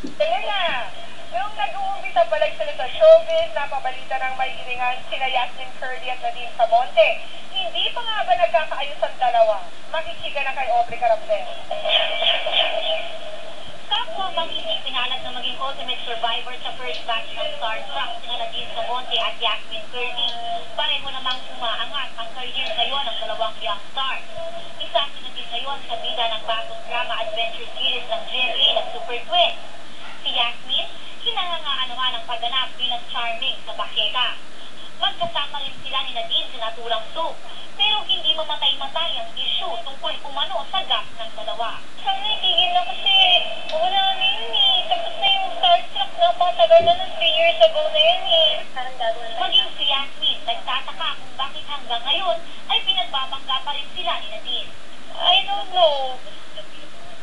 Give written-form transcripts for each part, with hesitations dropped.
Selena, nung nag-uumpisa pa lang sila sa showbiz, napabalita ng may iringan sina Yasmin Curly at Nadine Samonte. Hindi pa nga ba nagkakaayos ang dalawa? Makikiga na kay Aubrey Carampel. Kapwa bang hindi pinalad na maging ultimate survivor sa first batch ng Starstruck sina Nadine Samonte at Yasmin Curly. Pareho namang umaangat ang career ngayon ng dalawang young stars. Isa si Nadine ngayon sa bida ng bagong drama adventure series ng GMA na Super Twins. Si Yasmin, hinangangaan naman ang pagganap bilang charming sa baketa. Magkasama rin sila ni Nadine sa naturang soap, pero hindi mamatay-matay ang issue tungkol umano sa gap ng dalawa. Sana itigil na kasi wala na yun eh. Tapos na yung Starstruck na patagal na ng 3 years ago na yun eh. Parang gagawin na. Maging si Yasmin, nagtataka kung bakit hanggang ngayon ay pinagbabangga pa rin sila ni Nadine. I don't know.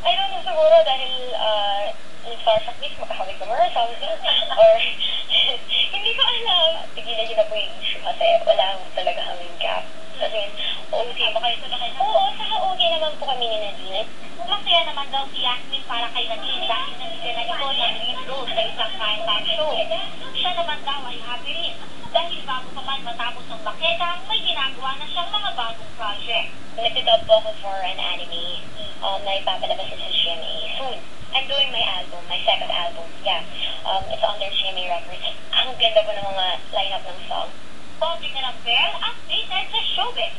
I don't know siguro dahil yung Starstruck mismo kahawig ka or something. Or hindi ko alam. Tigilan niyo na po yung issue kasi wala talaga kaming gap. Kasi okay. Oo, saka okay naman po kami ni Nadine. Masaya naman daw si Yasmin para kay Nadine dahil nabigyan na ito ng lead role sa isang primetime show. Siya naman daw ay happy rin dahil bago pa man matapos ang baketa, may ginagawa na siyang mga bagong project. Nagtitub po ako for an anime na ipapalabas sa GMA soon. I'm doing my album, my second album. Yeah, it's under GMA Records. Ang ganda po ng mga lineup ng song. Aubrey Carampel, updated sa showbiz.